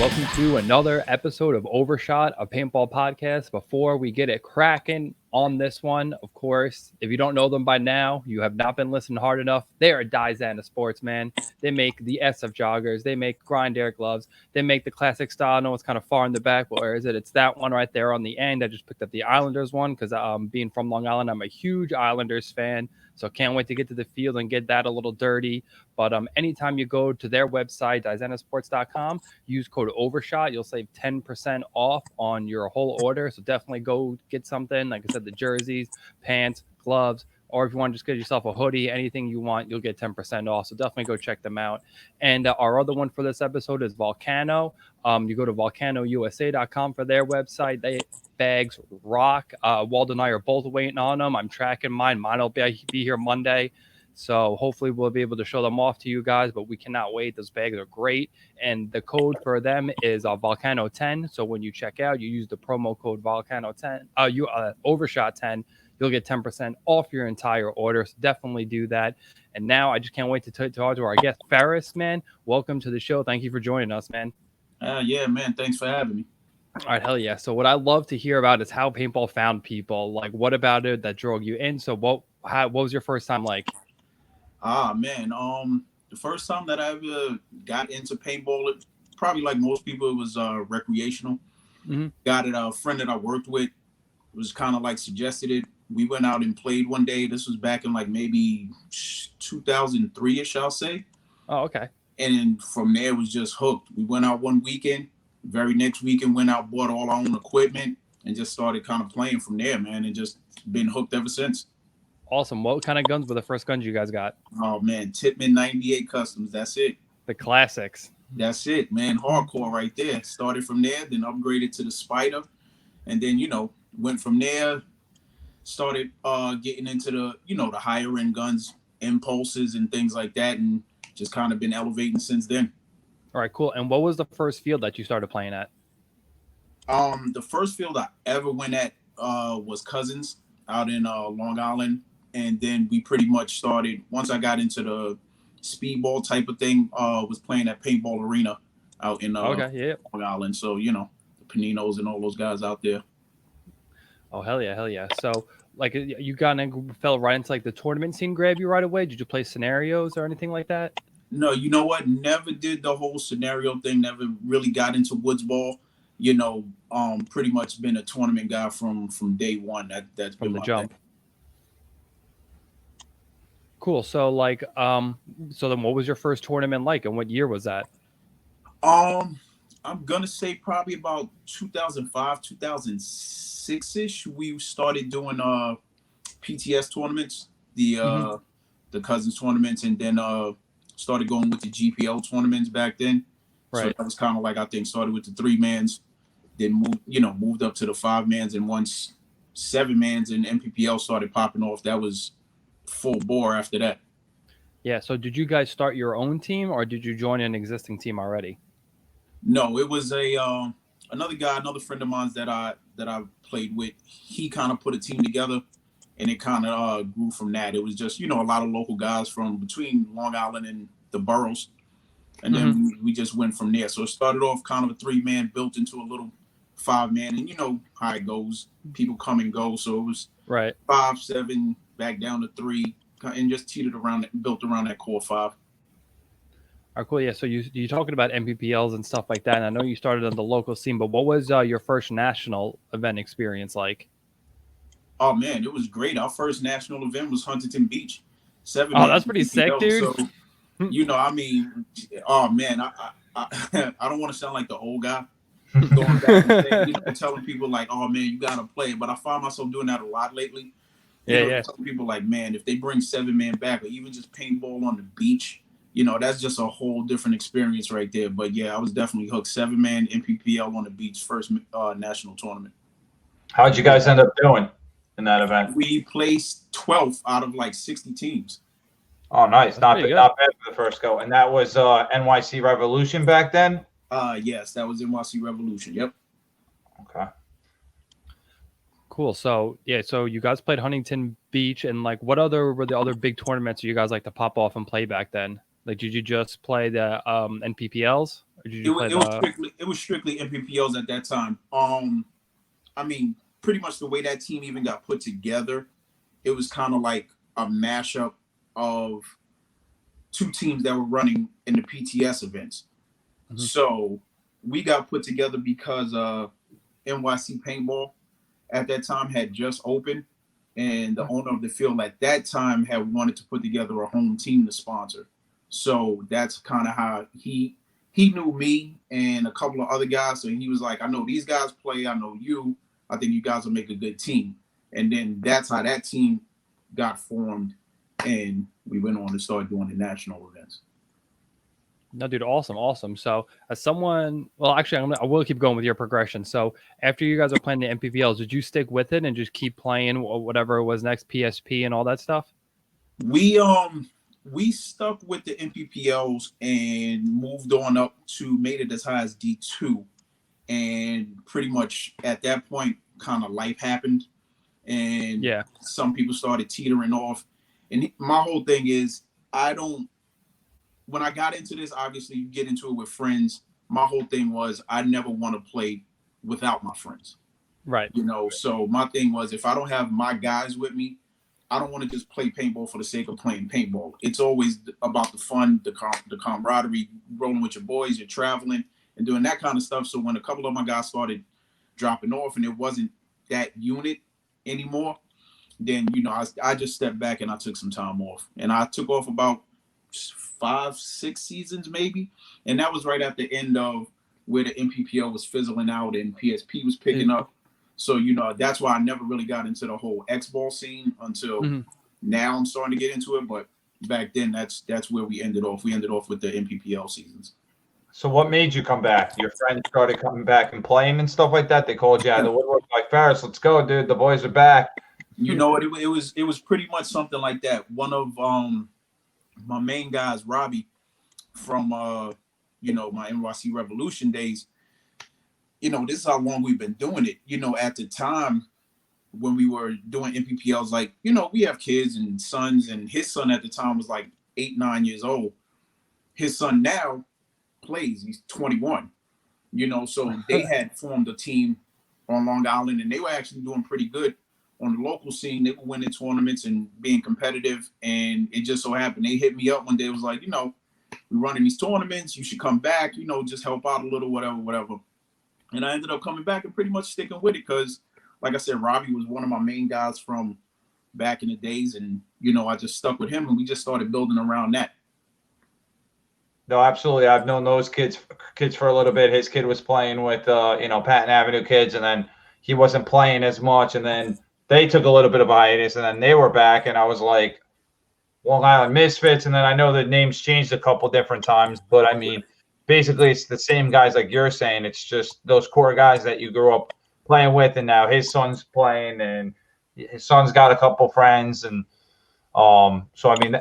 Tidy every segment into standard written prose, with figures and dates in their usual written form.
welcome to another episode of Overshot, a paintball podcast. Before we get it cracking on this one, of course, if you don't know them by now, you have not been listening hard enough. They are Dyzana Sports, man. They make the SF joggers. They make grind air gloves. They make the classic style. I know it's kind of far in the back, but where is it? It's that one right there on the end. I just picked up the Islanders one because being from Long Island, I'm a huge Islanders fan. So can't wait to get to the field and get that a little dirty. But anytime you go to their website, dyzanasports.com, use code Overshot. You'll save 10% off on your whole order. So definitely go get something. Like I said, the jerseys, pants, gloves, or if you want to just get yourself a hoodie, anything you want, you'll get 10% off. So definitely go check them out. And our other one for this episode is Volcano. You go to volcanousa.com for their website. They bags rock. Walden and I are both waiting on them. I'm tracking mine. Mine will be here Monday. So hopefully we'll be able to show them off to you guys, but we cannot wait. Those bags are great. And the code for them is Volcano10. So when you check out, you use the promo code Volcano10, Overshot 10. You'll get 10% off your entire order. So definitely do that. And now I just can't wait to talk to our guest, Ferris, man. Welcome to the show. Thank you for joining us, man. Yeah, man. Thanks for having me. All right, hell yeah. So what I love to hear about is how paintball found people. Like, what about it that drove you in? So what was your first time like? Man. The first time that I ever got into paintball, probably like most people, it was recreational. Mm-hmm. Got it. A friend that I worked with was kind of like suggested it. We went out and played one day. This was back in like maybe 2003-ish, I'll say. Oh, okay. And from there, it was just hooked. We went out one weekend. Very next weekend, went out, bought all our own equipment, and just started kind of playing from there, man, and just been hooked ever since. Awesome. What kind of guns were the first guns you guys got? Oh, man, Titman 98 Customs. That's it. The classics. That's it, man. Hardcore right there. Started from there, then upgraded to the Spider, and then, went from there, started getting into the, the higher end guns, impulses and things like that, and just kind of been elevating since then. All right, cool. And what was the first field that you started playing at? The first field I ever went at was Cousins out in Long Island. And then we pretty much started, once I got into the speedball type of thing, was playing at Paintball Arena out in Long Island. So, the Paninos and all those guys out there. Oh, hell yeah, hell yeah. So, like, you fell right into, like, the tournament scene grab you right away? Did you play scenarios or anything like that? No, you know what? Never did the whole scenario thing. Never really got into woods ball. Pretty much been a tournament guy from day one. That's from been the my jump. thing. Cool. So, like, so then what was your first tournament like, and what year was that? I'm gonna say probably about 2005, 2006-ish. We started doing PTS tournaments, the Cousins tournaments, and then started going with the GPL tournaments back then. Right. So that was kind of like, I think, started with the 3-mans, then moved up to the 5-mans, and once 7-mans and NPPL started popping off, that was full bore after that. Yeah. So did you guys start your own team, or did you join an existing team already? No, it was another friend of mine that I played with. He kind of put a team together, and it kind of grew from that. It was just, a lot of local guys from between Long Island and the boroughs. And then we just went from there. So it started off kind of a 3-man, built into a little 5-man. And you know how it goes. People come and go. So it was 5, 7, back down to 3, and just teetered around, built around that core 5. All right, cool. Yeah, so you're talking about NPPLs and stuff like that. And I know you started on the local scene, but what was your first national event experience like? Oh, man, it was great. Our first national event was Huntington Beach. 7 that's pretty sick, dude. So, I mean, oh, man, I don't want to sound like the old guy going back and saying, telling people like, oh, man, you got to play. But I find myself doing that a lot lately. Some people like, man, if they bring 7-man back or even just paintball on the beach, that's just a whole different experience right there. But, yeah, I was definitely hooked. 7-man NPPL on the beach, first national tournament. How'd you guys end up doing in that event? We placed 12th out of like 60 teams. Oh, nice. Not bad for the first go. And that was NYC Revolution back then? Yes, that was NYC Revolution. Yep. Okay. Cool. So, so you guys played Huntington Beach, and like what were the other big tournaments you guys like to pop off and play back then? Like, did you just play the NPPLs Or did you play it was strictly NPPLs at that time. I mean, pretty much the way that team even got put together, it was kind of like a mashup of two teams that were running in the PTS events. Mm-hmm. So we got put together because NYC Paintball at that time had just opened, and the owner of the field at that time had wanted to put together a home team to sponsor. So that's kind of how he knew me and a couple of other guys. So he was like, I know these guys play. I know you. I think you guys will make a good team. And then that's how that team got formed. And we went on to start doing the national events. No, dude, awesome. So as someone, well, actually, I will keep going with your progression. So after you guys are playing the NPPLs, did you stick with it and just keep playing whatever was next, PSP and all that stuff? We stuck with the NPPLs and moved on up to made it as high as D2. And pretty much at that point, kind of life happened. And some people started teetering off. And my whole thing is, when I got into this, obviously you get into it with friends. My whole thing was I never want to play without my friends. Right. So my thing was, if I don't have my guys with me, I don't want to just play paintball for the sake of playing paintball. It's always about the fun, the camaraderie, rolling with your boys, you're traveling and doing that kind of stuff. So when a couple of my guys started dropping off and it wasn't that unit anymore, then, I just stepped back and I took some time off. And I took off about 5-6 seasons maybe. And that was right at the end of where the NPPL was fizzling out and PSP was picking up. So, that's why I never really got into the whole X-ball scene until now I'm starting to get into it. But back then, that's where we ended off. We ended off with the NPPL seasons. So what made you come back? Your friends started coming back and playing and stuff like that? They called you out of the woodwork like, Ferris, let's go, dude. The boys are back. You know what? It was pretty much something like that. One of my main guys, Robbie, from my NYC Revolution days, this is how long we've been doing it. At the time when we were doing NPPLs, like, we have kids and sons, and his son at the time was like 8-9 years old. His son now plays, he's 21. So they had formed a team on Long Island, and they were actually doing pretty good on the local scene. They were winning tournaments and being competitive, and it just so happened they hit me up one day. It was like, we're running these tournaments, you should come back, just help out a little, whatever. And I ended up coming back and pretty much sticking with it because, like I said, Robbie was one of my main guys from back in the days, and I just stuck with him, and we just started building around that. No, absolutely. I've known those kids for a little bit. His kid was playing with Patton Avenue kids, and then he wasn't playing as much, and then they took a little bit of a hiatus, and then they were back, and I was like, Long Island Misfits, and then I know the names changed a couple different times, but I mean, basically it's the same guys like you're saying. It's just those core guys that you grew up playing with, and now his son's playing, and his son's got a couple friends, and so I mean,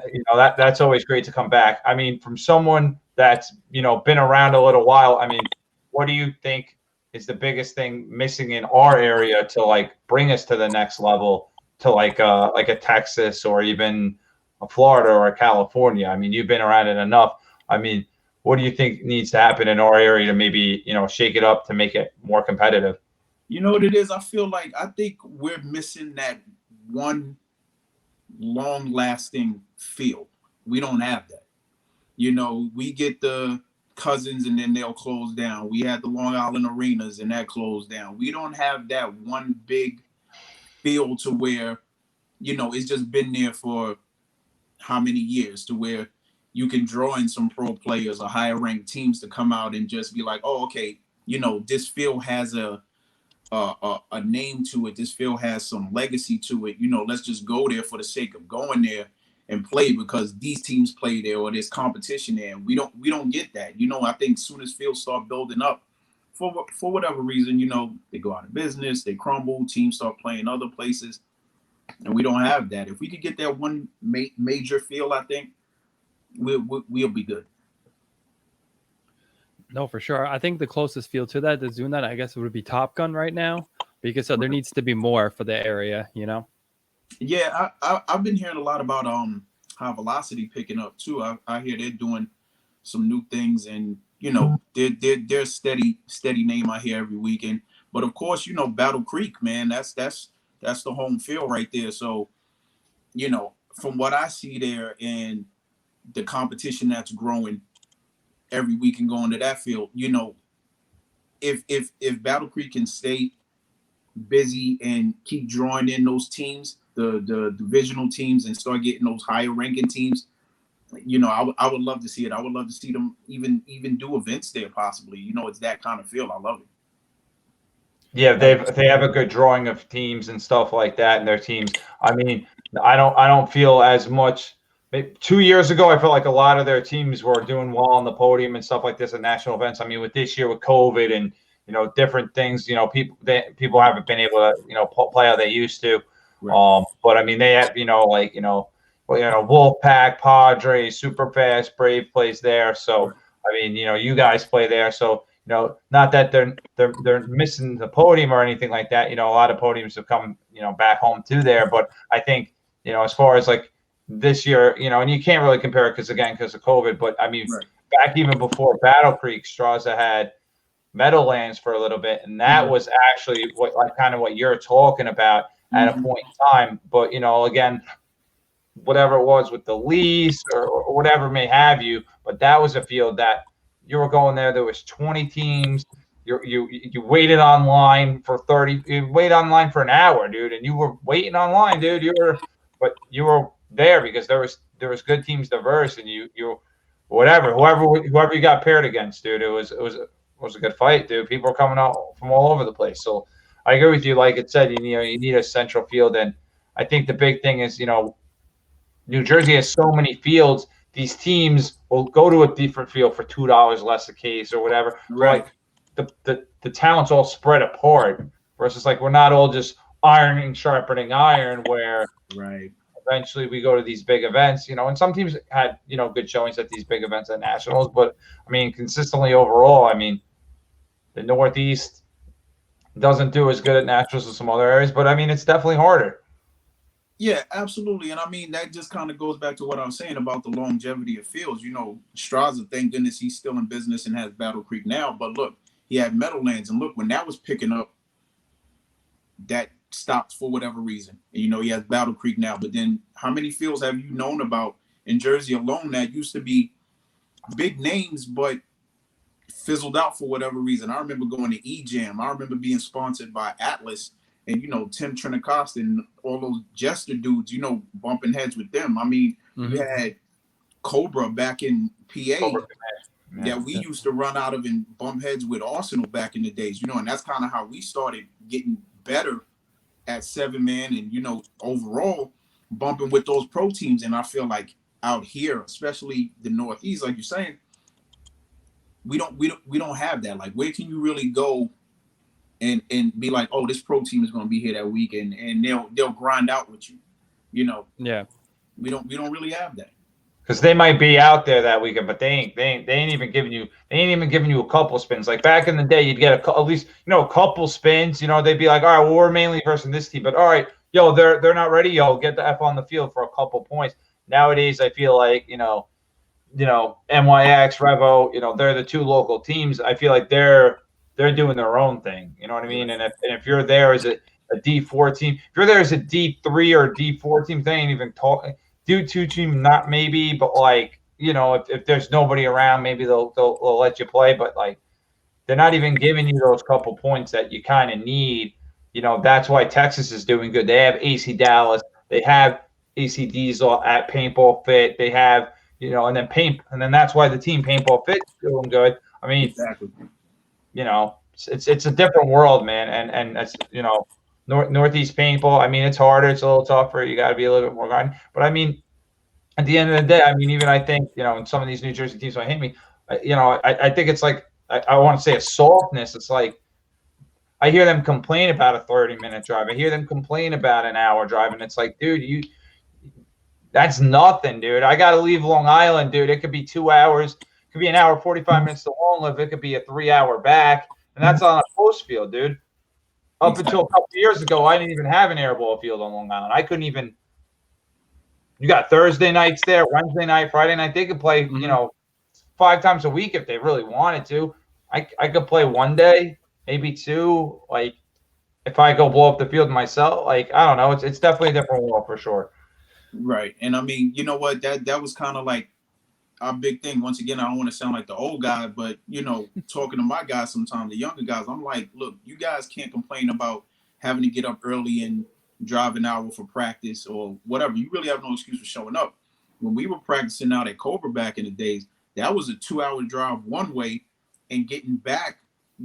that's always great to come back. I mean, from someone that's been around a little while, I mean, what do you think is the biggest thing missing in our area to like bring us to the next level, to like a Texas or even a Florida or a California? I mean, you've been around it enough. I mean, what do you think needs to happen in our area to maybe shake it up to make it more competitive? You know what it is? I think we're missing that one long-lasting feel. We don't have that. We get the Cousins and then they'll close down. We had the Long Island arenas and that closed down. We don't have that one big feel to where, it's just been there for how many years to where you can draw in some pro players or higher ranked teams to come out and just be like, oh, okay, this field has a name to it. This field has some legacy to it. Let's just go there for the sake of going there and play because these teams play there or there's competition there. And we don't get that. I think as soon as fields start building up for whatever reason, they go out of business, they crumble, teams start playing other places, and we don't have that. If we could get that one major field, I think we'll be good. No, for sure. I think the closest field to that that's doing that, I guess, would be Top Gun right now, because there needs to be more for the area, Yeah, I've been hearing a lot about High Velocity picking up too. I hear they're doing some new things, and you know, they're a steady name I hear every weekend. But of course, you know, Battle Creek, man, that's the home field right there. So, you know, from what I see there and the competition that's growing every week and going to that field, you know, if Battle Creek can stay busy and keep drawing in those teams, the divisional teams, and start getting those higher ranking teams, you know, I would love to see it. I would love to see them even do events there possibly. You know, it's that kind of field. I love it. Yeah, they have a good drawing of teams and stuff like that, and their teams. I mean, I don't feel as much. 2 years ago, I felt like a lot of their teams were doing well on the podium and stuff like this at national events. I mean, with this year with COVID and different things, people haven't been able to play how they used to. Right. But I mean, they have Wolfpack, Padres, Superfast, Brave plays there. So right. I mean, you guys play there. So not that they're missing the podium or anything like that. A lot of podiums have come back home to there. But I think as far as like this year, and you can't really compare it because of COVID. But I mean, right. Back even before Battle Creek, Straza had Meadowlands for a little bit, and that was actually what you're talking about at a point in time. But again, whatever it was with the lease or whatever may have you, but that was a field that you were going there. There was 20 teams. You waited online for 30. You waited online for an hour, dude, and you were waiting online, dude. You were there because there was good teams, diverse, and you whoever you got paired against, dude. It was a good fight, dude. People were coming out from all over the place. So I agree with you. Like it said, you need a central field, and I think the big thing is New Jersey has so many fields. These teams will go to a different field for $2 less a case or whatever. Right. So like the talent's all spread apart versus like we're not all just ironing, sharpening iron. Where right. Eventually we go to these big events, and some teams had good showings at these big events at nationals. But I mean, consistently overall, I mean, the Northeast doesn't do as good at nationals as some other areas. But I mean, it's definitely harder. Yeah, absolutely. And I mean, that just kind of goes back to what I was saying about the longevity of fields. Straza, thank goodness he's still in business and has Battle Creek now. But look, he had Meadowlands. And look, when that was picking up, that stopped for whatever reason. And, he has Battle Creek now. But then how many fields have you known about in Jersey alone that used to be big names but fizzled out for whatever reason? I remember going to E-Jam. I remember being sponsored by Atlas. And, Tim Trinicosta and all those Jester dudes, bumping heads with them. I mean, you had Cobra back in PA that we used to run out of and bump heads with Arsenal back in the days, and that's kind of how we started getting better at 7-man and, overall bumping with those pro teams. And I feel like out here, especially the Northeast, like you're saying, we don't have that. Like, where can you really go and be like, oh, this pro team is going to be here that week, and they'll grind out with you, Yeah, we don't really have that. Because they might be out there that weekend, but they ain't even giving you a couple spins. Like back in the day, you'd get at least a couple spins. They'd be like, all right, well, we're mainly versus this team, but all right, they're not ready. Get the F on the field for a couple points. Nowadays, I feel like NYX, Revo, they're the two local teams. I feel like they're doing their own thing. You know what I mean? And if you're there as a D4 team, if you're there as a D3 or D4 team, they ain't even talking. D2 team, not maybe, but like, if there's nobody around, maybe they'll let you play. But like, they're not even giving you those couple points that you kind of need. That's why Texas is doing good. They have AC Dallas. They have AC Diesel at Paintball Fit. They have, and then that's why the team Paintball Fit is doing good. I mean, exactly. It's a different world, man. And that's, Northeast Paintball. I mean, it's harder. It's a little tougher. You got to be a little bit more grinding. But I mean, at the end of the day, I mean, even I think, in some of these New Jersey teams might hate me, I think it's like, I want to say a softness. It's like, I hear them complain about a 30-minute drive. I hear them complain about an hour drive. And it's like, dude, that's nothing, dude. I got to leave Long Island, dude. It could be 2 hours. It could be an hour, 45 minutes to Long Live. It could be a 3-hour back. And that's on a post field, dude. Up until a couple of years ago, I didn't even have an airball field on Long Island. I couldn't even. You got Thursday nights there, Wednesday night, Friday night. They could play, 5 times a week if they really wanted to. I could play one day, maybe 2. Like if I go blow up the field myself, like I don't know. It's definitely a different world for sure. Right. And I mean, you know what? That was kind of like our big thing. Once again, I don't want to sound like the old guy, but talking to my guys sometimes, the younger guys, I'm like, look, you guys can't complain about having to get up early and drive an hour for practice or whatever. You really have no excuse for showing up. When we were practicing out at Cobra back in the days, that was a 2-hour drive one way, and getting back,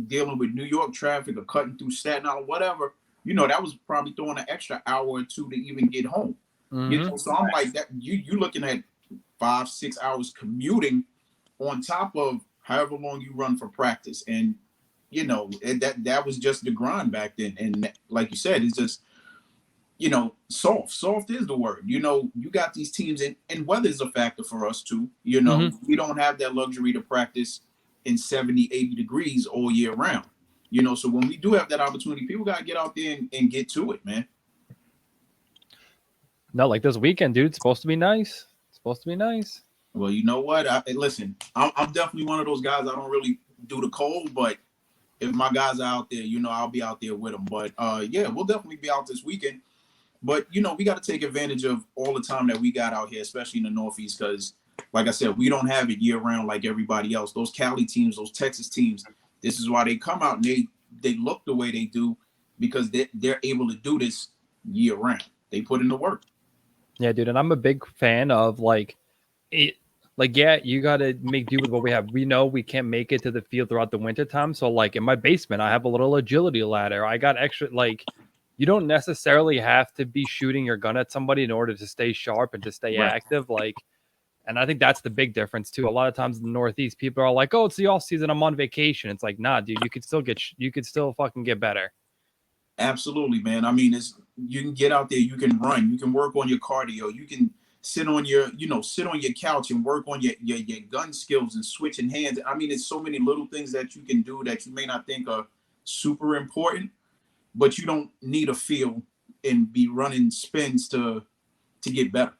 dealing with New York traffic or cutting through Staten Island, whatever, that was probably throwing an extra hour or 2 to even get home. So I'm like, that you looking at 5-6 hours commuting on top of however long you run for practice. And that was just the grind back then. And like you said, it's just soft is the word. You got these teams, and weather is a factor for us too. We don't have that luxury to practice in 70-80 degrees all year round. So when we do have that opportunity, people got to get out there and get to it, man. No, like this weekend, dude. It's supposed to be nice. Well, you know what? Listen, I'm definitely one of those guys. I don't really do the cold, but if my guys are out there, I'll be out there with them. But yeah, we'll definitely be out this weekend. But we got to take advantage of all the time that we got out here, especially in the Northeast, because, like I said, we don't have it year round like everybody else. Those Cali teams, those Texas teams, this is why they come out and they look the way they do, because they're able to do this year round. They put in the work. Yeah, dude, and I'm a big fan of you got to make do with what we have. We know we can't make it to the field throughout the winter time, so in my basement, I have a little agility ladder. I got extra you don't necessarily have to be shooting your gun at somebody in order to stay sharp and to stay active. And I think that's the big difference too. A lot of times in the Northeast, people are like, "Oh, it's the off season. I'm on vacation." It's like, nah, dude, you could still fucking get better. Absolutely, man. I mean, you can get out there, you can run, you can work on your cardio, you can sit on your couch and work on your gun skills and switching hands. I mean, it's so many little things that you can do that you may not think are super important, but you don't need a feel and be running spins to get better.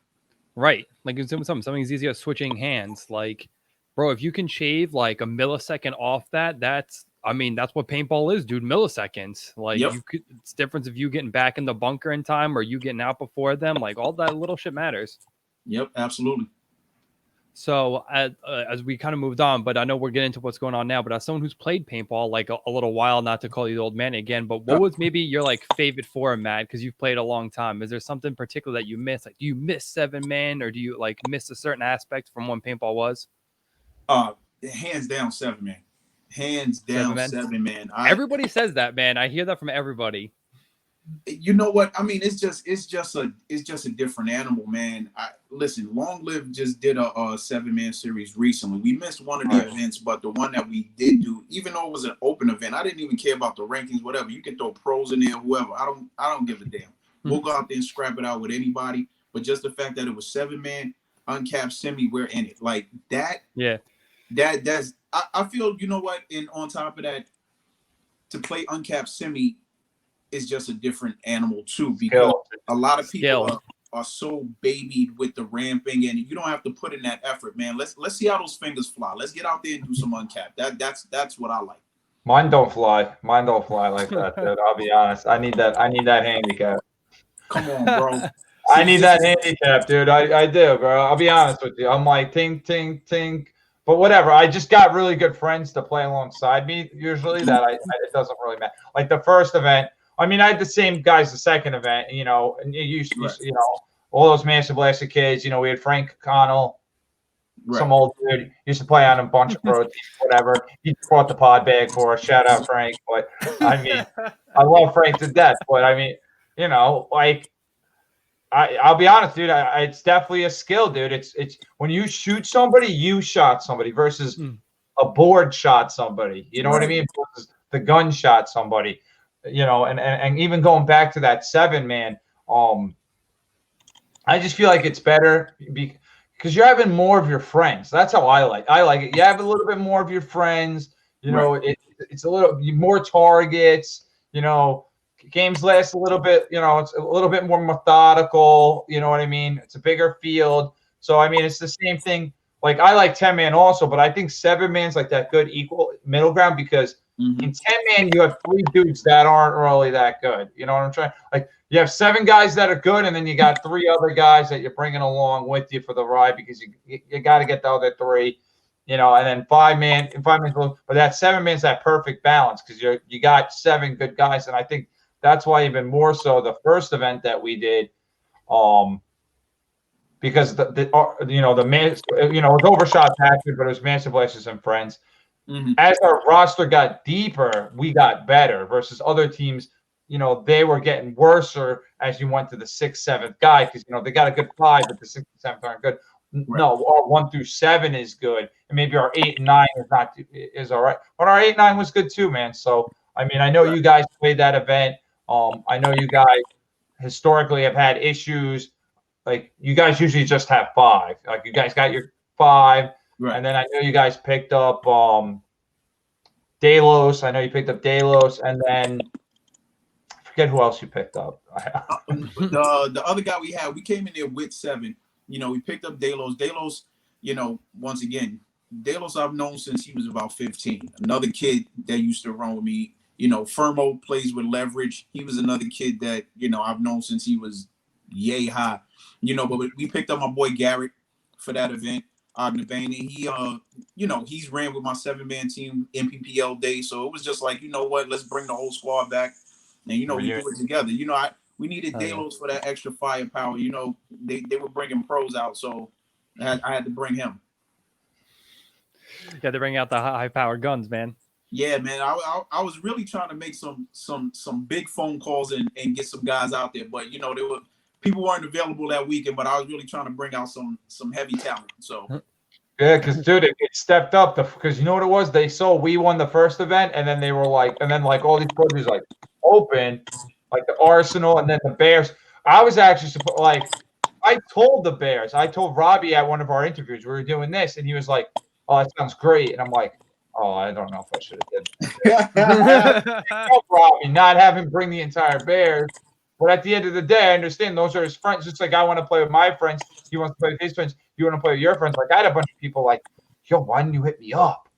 Right. Like something as easy as switching hands. Bro, if you can shave a millisecond off that's what paintball is, dude. Milliseconds. It's difference of you getting back in the bunker in time or you getting out before them. All that little shit matters. Yep, absolutely. So as we kind of moved on, but I know we're getting into what's going on now, but as someone who's played paintball a little while, not to call you the old man again, but what was maybe your favorite format? Because you've played a long time. Is there something particular that you miss? Do you miss 7-man, or do you miss a certain aspect from when paintball was? Hands down 7-man. Hands down 7-man. Everybody says that, man. I hear that from everybody. You know what? I mean, it's just a different animal, man. Listen, Long Live just did a 7-man series recently. We missed one of the events, but the one that we did do, even though it was an open event, I didn't even care about the rankings, whatever. You can throw pros in there, whoever. I don't give a damn. We'll go out there and scrap it out with anybody. But just the fact that it was 7-man, uncapped semi, we're in it. Like that. Yeah. That's I feel, you know what? And on top of that, to play uncapped semi is just a different animal too, because a lot of people are so babied with the ramping, and you don't have to put in that effort, man. Let's see how those fingers fly. Let's get out there and do some uncapped. That's what I like. Mine don't fly like that, dude. I'll be honest. I need that handicap. Come on, bro. I need that handicap, dude. I do, bro. I'll be honest with you. I'm like ting, ting, ting. But whatever. I just got really good friends to play alongside me usually that it doesn't really matter. Like the first event, I had the same guys the second event, and you all those Master Blaster kids, we had Frank Connell, some old dude, used to play on a bunch of pro teams, whatever. He brought the pod bag for us. Shout out Frank. But I love Frank to death. But I'll be honest, dude. It's definitely a skill, dude. It's when you shoot somebody, you shot somebody versus a board shot somebody. You know what I mean? Versus the gun shot somebody. And even going back to that 7-man, I just feel like it's better because you're having more of your friends. That's how I like it. You have a little bit more of your friends. It's a little more targets. Games last a little bit. It's a little bit more methodical. You know what I mean? It's a bigger field. So it's the same thing like I like 10-man also, but I think 7-man's like that good equal middle ground because in 10-man you have 3 dudes that aren't really that good. You know what I'm trying? Like you have 7 guys that are good, and then you got 3 other guys that you're bringing along with you for the ride because you got to get the other 3. You know, and then 5-man, but that 7-man's that perfect balance because you got 7 good guys, and I think that's why even more so the first event that we did, because the man, it was Overshot Package, but it was Master Blasters and Friends. As our roster got deeper, we got better versus other teams. You know, they were getting worse as you went to the 6th, 7th guy because they got a good 5, but the 6th and 7th aren't good. Right. No, our 1 through 7 is good, and maybe our 8 and 9 is all right. But our 8 and 9 was good too, man. So I mean, I know you guys played that event. I know you guys historically have had issues. Like you guys usually just have 5. Like you guys got your 5, right. And then I know you guys picked up Delos. I know you picked up Delos, and then I forget who else you picked up. The other guy we came in there with 7. We picked up Delos. Delos, once again, Delos I've known since he was about 15. Another kid that used to run with me. Fermo plays with Leverage. He was another kid that I've known since he was yay high. But we picked up my boy Garrett for that event. Navani, he's ran with my 7-man team NPPL day. So it was just like, let's bring the whole squad back. And, we do it together. We needed Delos for that extra firepower. They were bringing pros out. So I had to bring him. Yeah, they bring out the high-powered guns, man. Yeah, man. I was really trying to make some big phone calls and get some guys out there. But, people weren't available that weekend, but I was really trying to bring out some heavy talent. So yeah, because dude, it stepped up because you know what it was? They saw we won the first event, and then they were like, all these projects like open, like the Arsenal, and then the Bears. I was actually I told the Bears, I told Robbie at one of our interviews we were doing this, and he was like, "Oh, that sounds great," and I'm like, "Oh, I don't know if I should have did." Robbie, not have him bring the entire Bears. But at the end of the day, I understand those are his friends. Just like I want to play with my friends. He wants to play with his friends. You want to play with your friends. Like I had a bunch of people like, yo, why didn't you hit me up?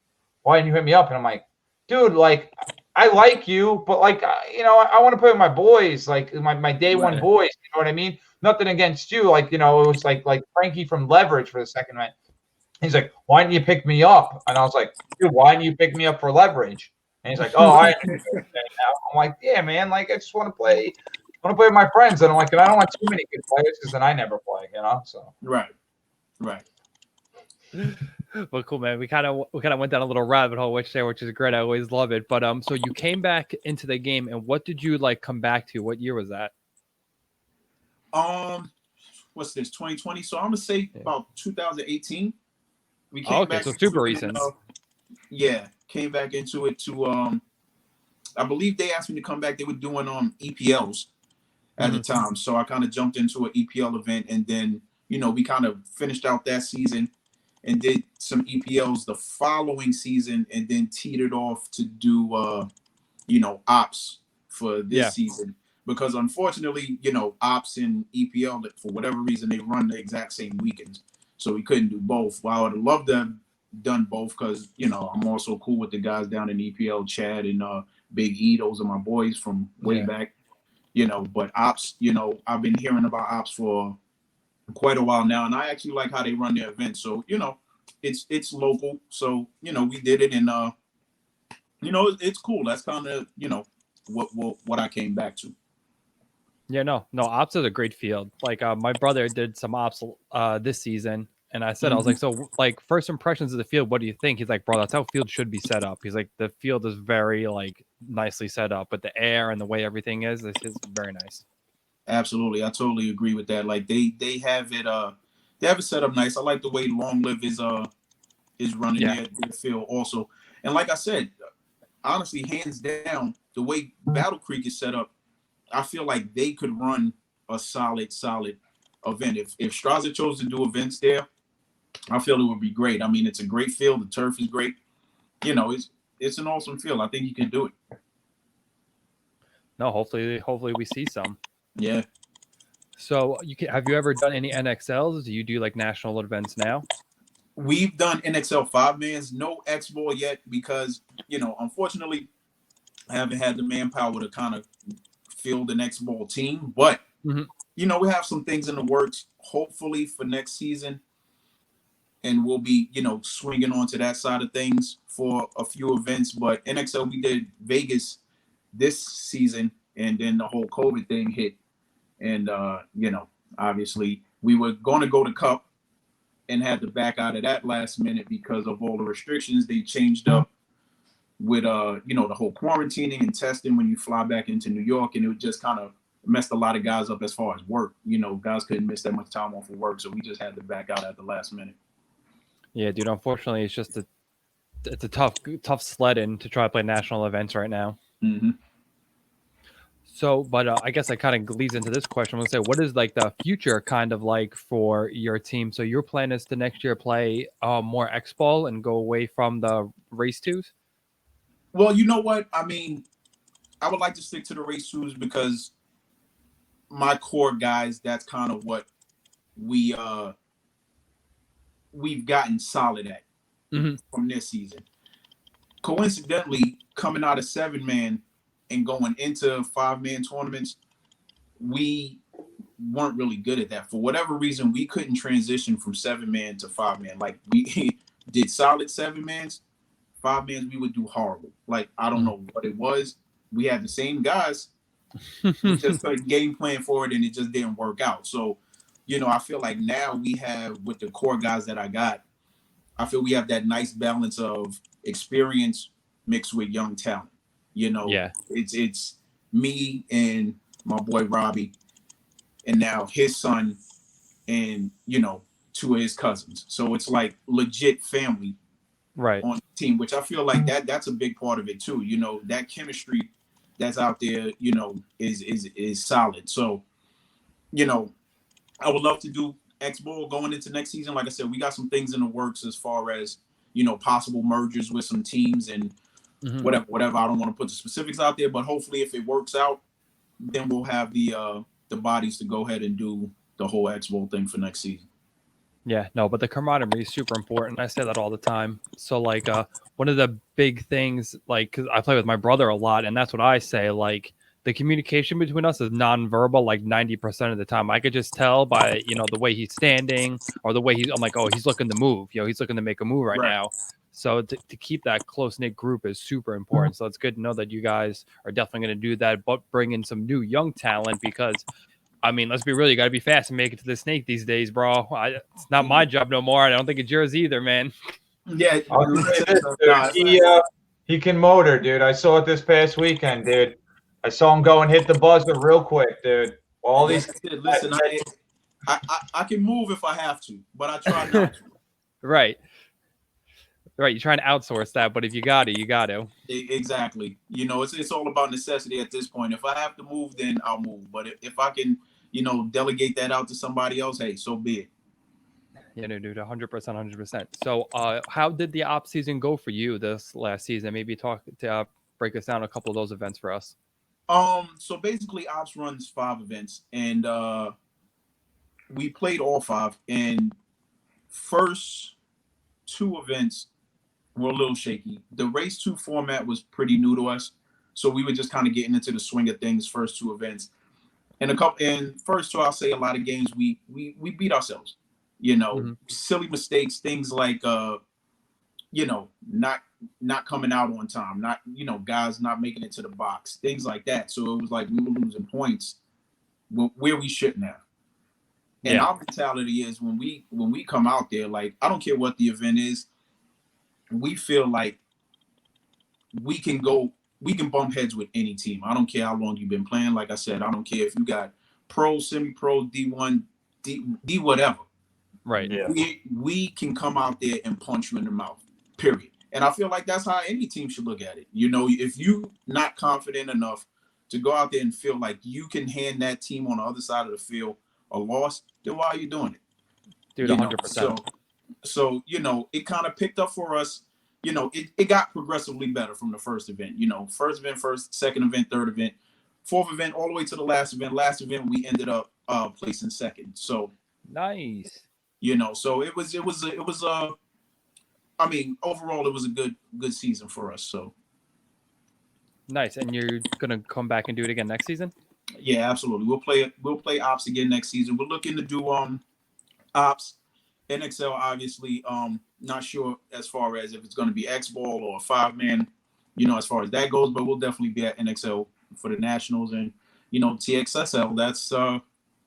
Why didn't you hit me up? And I'm like, dude, like, I like you, but like, I want to play with my boys, like my day one boys. You know what I mean? Nothing against you. Like, it was like Frankie from Leverage for the second event. He's like, why didn't you pick me up? And I was like, dude, why didn't you pick me up for Leverage? And he's like, oh, I understand now. I'm like, yeah, man, like I just want to play. I want to play with my friends, and I'm like, and I don't want too many good players because then I never play, So right. Well, cool, man. We kind of went down a little rabbit hole, which is great. I always love it. But so you came back into the game, and what did you come back to? What year was that? What's this? 2020. So I'm gonna say about 2018. We came back. So super recent. Came back into it to I believe they asked me to come back. They were doing EPLs at the time. So I kind of jumped into an EPL event, and then, we kind of finished out that season and did some EPLs the following season, and then teetered off to do, ops for this season. Because unfortunately, ops and EPL, for whatever reason, they run the exact same weekends. So we couldn't do both. Well, I would have loved to have done both because, I'm also cool with the guys down in EPL, Chad and Big E. Those are my boys from way back, but ops, I've been hearing about ops for quite a while now, and I actually like how they run their events. So, it's local. So, we did it, and it's cool. That's kind of, what I came back to. Yeah, no, ops is a great field. Like my brother did some ops this season. And I said, I was like, so first impressions of the field, what do you think? He's like, bro, that's how field should be set up. He's like, the field is very nicely set up, but the air and the way everything is very nice. Absolutely. I totally agree with that. Like they have it set up nice. I like the way Long Live is running their field also. And like I said, honestly, hands down, the way Battle Creek is set up, I feel like they could run a solid event. If Straza chose to do events there, I feel it would be great. I mean, it's a great field. The turf is great. It's an awesome field. I think you can do it. No, hopefully we see some. Yeah. So have you ever done any NXLs? Do you do national events now? We've done NXL 5-mans, no X Ball yet because, unfortunately, I haven't had the manpower to kind of field an X Ball team. But, we have some things in the works, hopefully for next season. And we'll be, swinging onto that side of things for a few events. But NXL, we did Vegas this season, and then the whole COVID thing hit. And, obviously we were going to go to Cup and had to back out of that last minute because of all the restrictions they changed up with, the whole quarantining and testing when you fly back into New York. And it just kind of messed a lot of guys up as far as work. Guys couldn't miss that much time off of work. So we just had to back out at the last minute. Yeah, dude, unfortunately, it's just it's a tough sledding to try to play national events right now. Mm-hmm. So, but I guess that kind of leads into this question. I'm going to say, what is like the future kind of like for your team? So your plan is to next year play more X Ball and go away from the race twos? Well, you know what? I mean, I would like to stick to the race twos because my core guys, that's kind of what we've gotten solid at from this season. Coincidentally, coming out of 7-man and going into 5-man tournaments, we weren't really good at that. For whatever reason, we couldn't transition from 7-man to 5-man. Like, we did solid 7-mans, 5-mans, we would do horrible. Like, I don't know what it was. We had the same guys. We just put a game plan for it, and it just didn't work out. So, I feel like now we have, with the core guys that I got, I feel we have that nice balance of experience mixed with young talent. It's me and my boy Robbie, and now his son, and 2 of his cousins. So it's like legit family, right, on the team, which I feel like that's a big part of it too. That chemistry that's out there, is solid. So, I would love to do X Ball going into next season. Like I said, we got some things in the works as far as possible mergers with some teams and whatever. I don't want to put the specifics out there, but hopefully, if it works out, then we'll have the bodies to go ahead and do the whole X Ball thing for next season. Yeah, no, but the camaraderie is super important. I say that all the time. So, like, one of the big things, like, because I play with my brother a lot, and that's what I say, like, the communication between us is nonverbal, like 90% of the time. I could just tell by, the way he's standing or the way I'm like, oh, he's looking to move. He's looking to make a move right now. So to keep that close-knit group is super important. So it's good to know that you guys are definitely going to do that, but bring in some new young talent because, I mean, let's be real, you got to be fast and make it to the snake these days, bro. It's not my job no more. I don't think it's yours either, man. Yeah. He can motor, dude. I saw it this past weekend, dude. I saw him go and hit the buzzer real quick, dude. All these. Listen, I can move if I have to, but I try not to. Right. You're trying to outsource that, but if you got to, you got to. Exactly. It's all about necessity at this point. If I have to move, then I'll move. But if I can, delegate that out to somebody else, hey, so be it. Yeah, no, dude, 100%, 100%. So, how did the op season go for you this last season? Maybe break us down a couple of those events for us. So basically, ops runs 5 events, and we played all 5. And first 2 events were a little shaky. The race 2 format was pretty new to us, so we were just kind of getting into the swing of things. First 2 events, and first 2, I'll say a lot of games we beat ourselves. Silly mistakes, things like not coming out on time, not guys not making it to the box, things like that. So it was like we were losing points where we shouldn't have. And our mentality is when we come out there, like, I don't care what the event is, we feel like we can bump heads with any team. I don't care how long you've been playing. Like I said, I don't care if you got pro, semi-pro, D1, D whatever. Right. Yeah. We can come out there and punch you in the mouth, period. And I feel like that's how any team should look at it. If you're not confident enough to go out there and feel like you can hand that team on the other side of the field a loss, then why are you doing it? Dude, 100%. So it kind of picked up for us. It got progressively better from the first event. First event, second event, third event, fourth event, all the way to the last event. Last event, we ended up placing second. So nice. So it was I mean, overall, it was a good season for us. So Nice. And you're gonna come back and do it again next season? yeah, absolutely. We'll play ops again next season. We're looking to do ops, NXL. Obviously, not sure as far as if it's going to be X ball or a 5-man. As far as that goes, but we'll definitely be at NXL for the nationals and TXSL.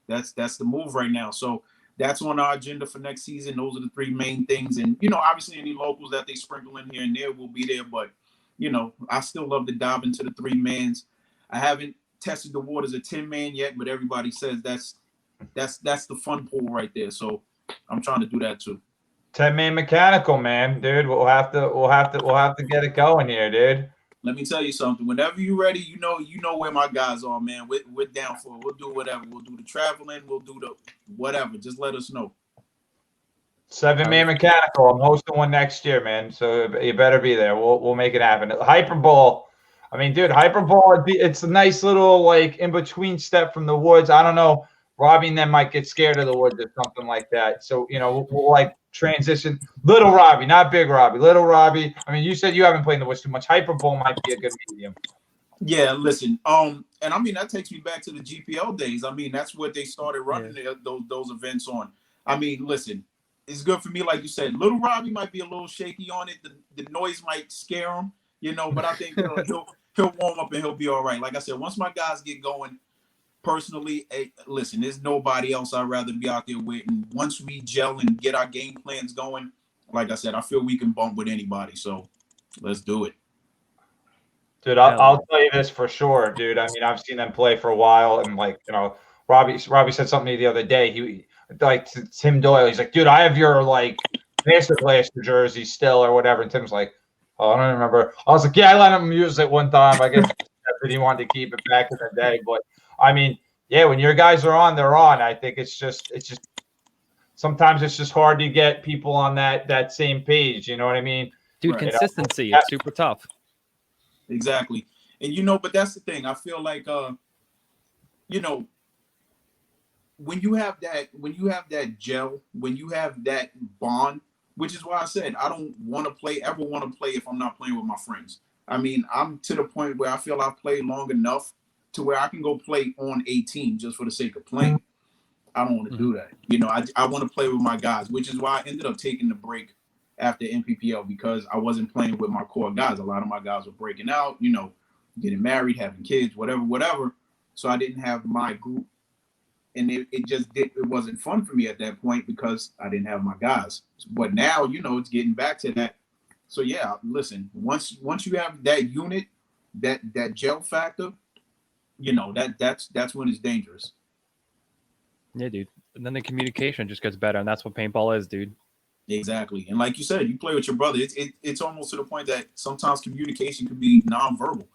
That's the move right now. So that's on our agenda for next season. Those are the 3 main things. And, obviously any locals that they sprinkle in here and there will be there. But, I still love to dive into the 3-mans. I haven't tested the waters of 10-man yet, but everybody says that's the fun pool right there. So I'm trying to do that too. 10-man mechanical, man, dude. We'll have to get it going here, dude. Let me tell you something. Whenever you're ready, you know where my guys are, man. We're down for it. We'll do whatever. We'll do the traveling. We'll do the whatever. Just let us know. 7-man mechanical. I'm hosting one next year, man. So you better be there. We'll make it happen. Hyperball. I mean, dude, Hyperball. It's a nice little like in between step from the woods. I don't know. Robbie and them might get scared of the woods or something like that. So we'll like transition. Little Robbie, not big Robbie. Little Robbie. I mean, you said you haven't played in the woods too much. Hyperball might be a good medium. Yeah, listen. And I mean that takes me back to the GPL days. I mean that's what they started running those events on. I mean, listen, it's good for me, like you said. Little Robbie might be a little shaky on it. The noise might scare him, but I think he'll warm up and he'll be all right. Like I said, once my guys get going, personally, listen, there's nobody else I'd rather be out there with. And once we gel and get our game plans going, like I said, I feel we can bump with anybody. So let's do it. Dude, I'll tell you this for sure, dude. I mean, I've seen them play for a while, and Robbie said something to me the other day. He to Tim Doyle. He's like, dude, I have your Master Blaster jersey still or whatever. And Tim's like, oh, I don't remember. I was like, yeah, I let him use it one time. I guess he wanted to keep it back in the day. But I mean, yeah, when your guys are on, they're on. I think it's just sometimes it's just hard to get people on that same page. You know what I mean? Dude, consistency. It's super tough. Exactly. And but that's the thing. I feel like when you have that gel, when you have that bond, which is why I said I don't ever want to play if I'm not playing with my friends. I mean, I'm to the point where I feel I've played long enough to where I can go play on a team just for the sake of playing. I don't want to do that. I want to play with my guys, which is why I ended up taking the break after NPPL because I wasn't playing with my core guys. A lot of my guys were breaking out, getting married, having kids, whatever. So I didn't have my group. And it wasn't fun for me at that point because I didn't have my guys. But now, it's getting back to that. So yeah, listen, once you have that unit, that gel factor, that's when it's dangerous. Yeah, dude. And then the communication just gets better, and that's what paintball is, dude. Exactly. And like you said, you play with your brother. It's almost to the point that sometimes communication can be nonverbal.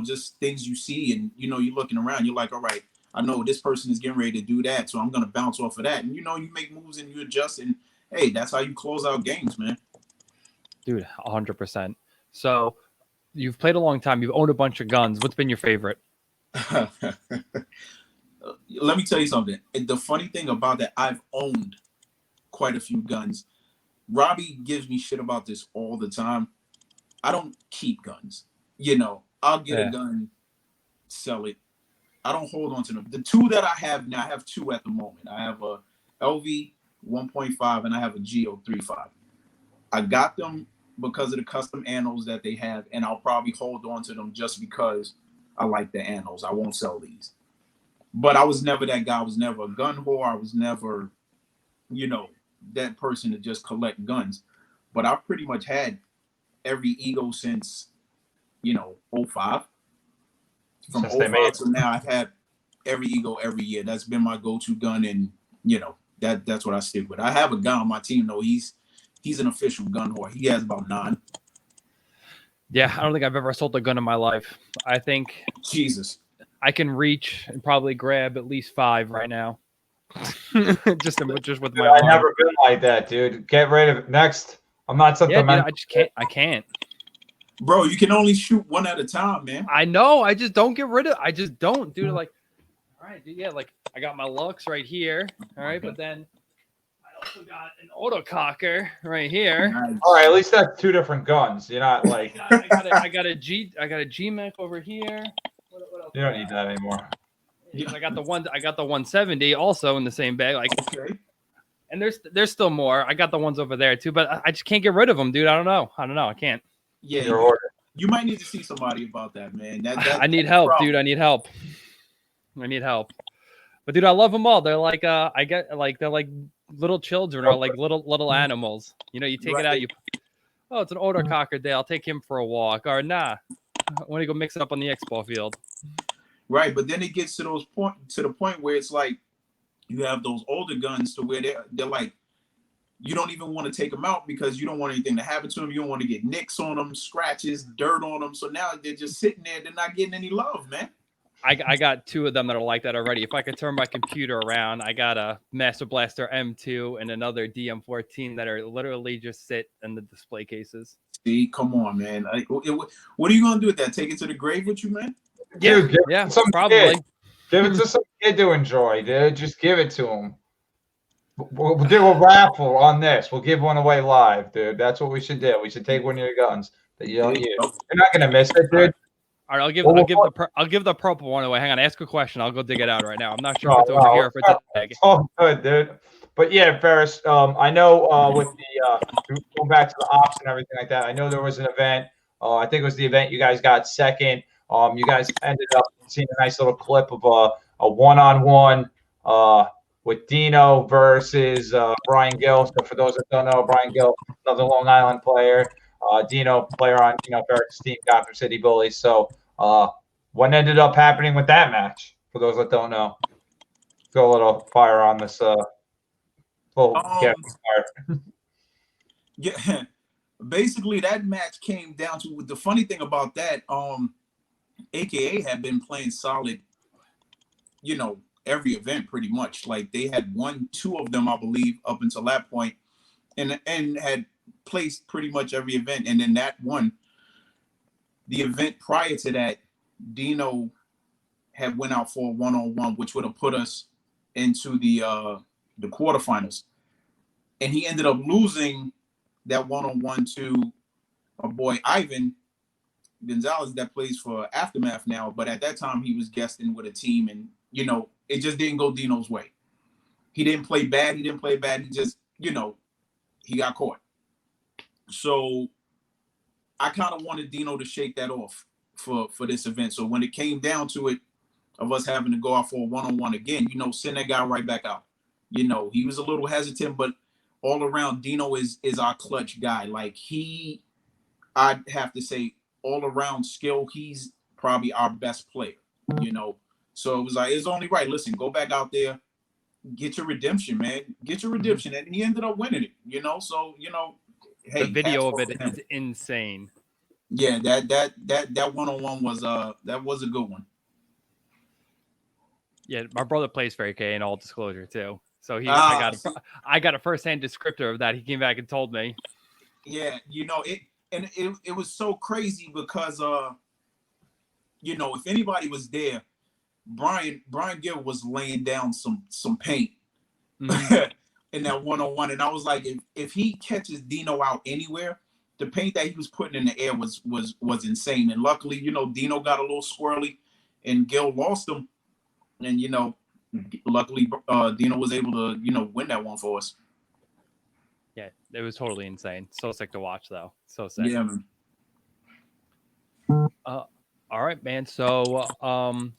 Just things you see and you're looking around, you're like, all right, I know this person is getting ready to do that, so I'm gonna bounce off of that. And you make moves and you adjust, and hey, that's how you close out games, man. Dude, 100%. So you've played a long time, you've owned a bunch of guns. What's been your favorite? Let me tell you something. The funny thing about that, I've owned quite a few guns. Robbie gives me shit about this all the time. I don't keep guns. I'll get a gun, sell it. I don't hold on to them. The 2 that I have now, I have 2 at the moment. I have a LV 1.5 and I have a GO35. I got them because of the custom annos that they have, and I'll probably hold on to them just because I like the annos. I won't sell these. But I was never that guy. I was never a gun whore. I was never, that person to just collect guns. But I've pretty much had every Ego since, 05. From 05 to now, I've had every Ego every year. That's been my go-to gun, and that's what I stick with. I have a gun on my team though. He's an official gun whore. He has about 9. Yeah, I don't think I've ever sold a gun in my life. I think Jesus, I can reach and probably grab at least 5 right now. just with my. I've never been like that, dude. Get rid of it. Next, I'm not sentimental. Yeah, dude, I can't. Bro, you can only shoot 1 at a time, man. I know. I just don't get rid of. I just don't, dude. Like, all right, dude. Yeah, like I got my Lux right here. All right, but then also got an autococker right here. Nice. All right, at least that's two different guns. You're not like I got a G Mech over here. What else? you don't need that anymore. Yeah. I got the 170 also in the same bag. Like, Okay. and there's still more. I got the ones over there too, but I just can't get rid of them, dude. I don't know. I can't. Yeah, you might need to see somebody about that, man. I need help, dude. I need help. But dude, I love them all. They're like they're like little children or like little animals. You know, you take it out. It's an autococker day. I'll take him for a walk. Or nah, I want to go mix it up on the Expo field. Right, but then it gets to the point where it's like you have those older guns to where they're like, you don't even want to take them out because you don't want anything to happen to them. You don't want to get nicks on them, scratches, dirt on them. So now they're just sitting there. They're not getting any love, man. I got two of them that are like that already. If I could turn my computer around, I got a Master Blaster M2 and another DM14 that are literally just sit in the display cases. See, come on, man. Like, what are you going to do with that? Take it to the grave with you, man? Yeah, Dude, yeah, probably. Kid. Give it to some kid to enjoy, dude. Just give it to him. We'll do a raffle on this. We'll give one away live, dude. That's what we should do. We should take one of your guns that you don't use. You're not gonna miss it, dude. All right, I'll give the purple one away. Hang on, ask a question. I'll go dig it out right now. I'm not sure if it's over here or if it's a tag. Oh, good, dude. But yeah, Ferris. I know with the going back to the ops and everything like that. I know there was an event. I think it was the event you guys got second. You guys ended up seeing a nice little clip of a one-on-one with Dino versus Brian Gill. So for those that don't know, Brian Gill, another Long Island player. Dino, player on Ferris' team, Gotham City Bullies. So what ended up happening with that match? For those that don't know, throw a little fire on this. Fire. Yeah, basically that match came down to the funny thing about that. AKA had been playing solid, every event pretty much. Like they had won 2 of them, I believe, up until that point, and had placed pretty much every event. And then that one, the event prior to that, Dino had went out for a 1-on-1, which would have put us into the quarterfinals. And he ended up losing that 1-on-1 to a boy, Ivan Gonzalez, that plays for Aftermath now. But at that time, he was guesting with a team, and, it just didn't go Dino's way. He didn't play bad. He just, he got caught. So I kind of wanted Dino to shake that off for this event. So when it came down to it, of us having to go out for a 1-on-1 again, send that guy right back out. He was a little hesitant, but all around, Dino is our clutch guy. Like I'd have to say, all around skill, he's probably our best player, So it was like, it's only right. Listen, go back out there, get your redemption, man. Get your redemption. And he ended up winning it, So, hey, the video of it is insane. Yeah, that 1-on-1 was a good one. Yeah, my brother plays for AK in all disclosure too. So I got a first-hand descriptor of that. He came back and told me. Yeah, it was so crazy because if anybody was there, Brian Gill was laying down some paint in that 1-on-1, and I was like, if he catches Dino out anywhere, the paint that he was putting in the air was insane. And luckily, Dino got a little squirrely, and Gill lost him, and luckily Dino was able to win that one for us. Yeah, it was totally insane. So sick to watch, though. So sick. Yeah, man. All right, man. So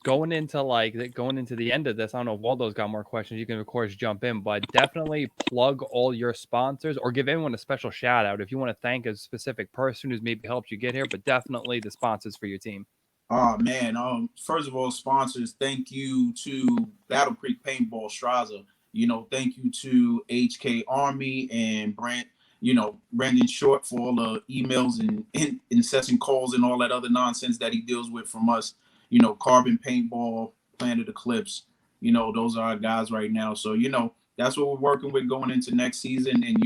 going into the end of this, I don't know if Waldo's got more questions. You can, of course, jump in, but definitely plug all your sponsors or give anyone a special shout out if you want to thank a specific person who's maybe helped you get here, but definitely the sponsors for your team. Oh, man. First of all, sponsors, thank you to Battle Creek Paintball Straza. Thank you to HK Army and Brandon Short for all the emails and incessant calls and all that other nonsense that he deals with from us. Carbon Paintball, Planet Eclipse, those are our guys right now. So, that's what we're working with going into next season. And,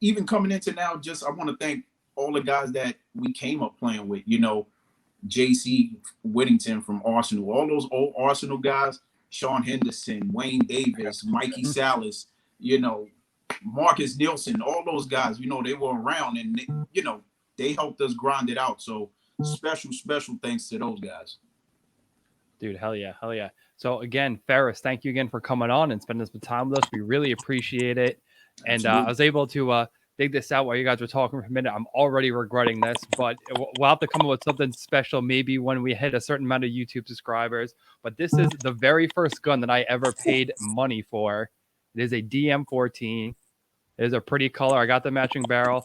even coming into now, I want to thank all the guys that we came up playing with, JC Whittington from Arsenal, all those old Arsenal guys, Sean Henderson, Wayne Davis, Mikey Salas, you know, Marcus Nielsen, all those guys, you know, they were around and, you know, they helped us grind it out. So special thanks to those guys. Dude, hell yeah. So again, Ferris, thank you again for coming on and spending some time with us. We really appreciate it. And I was able to dig this out while you guys were talking for a minute. I'm already regretting this, but we'll have to come up with something special maybe when we hit a certain amount of YouTube subscribers. But this is the very first gun that I ever paid money for. It is a DM14. It is a pretty color. I got the matching barrel.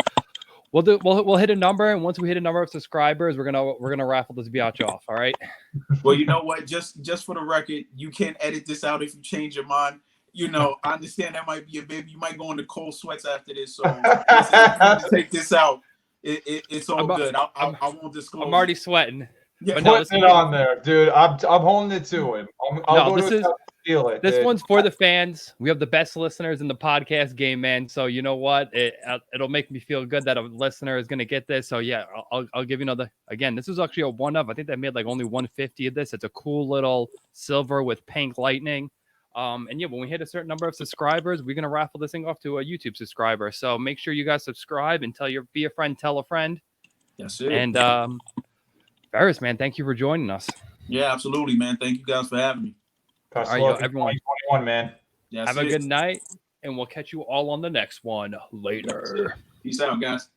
We'll hit a number, and once we hit a number of subscribers, we're gonna raffle this biatch off. All right. Well, you know what? Just for the record, you can edit this out if you change your mind. You know, I understand that might be a baby. You might go into cold sweats after this. So listen, take this out. It's all good. I won't disclose. I'm already sweating. Yeah, but no, put it on there, dude. I'm holding it to him. I'll go to steal it. This one's for the fans. We have the best listeners in the podcast game, man. So you know what? It'll make me feel good that a listener is gonna get this. So yeah, I'll give you another. Again, this is actually a one of. I think they made like only 150 of this. It's a cool little silver with pink lightning. And yeah, when we hit a certain number of subscribers, we're gonna raffle this thing off to a YouTube subscriber. So make sure you guys subscribe and be a friend, tell a friend. Yes, sir. And Ferris, man, thank you for joining us. Yeah, absolutely, man. Thank you guys for having me. All right, yo, everyone. 2021, man. Yes, have a good night, and we'll catch you all on the next one later. Peace out, guys.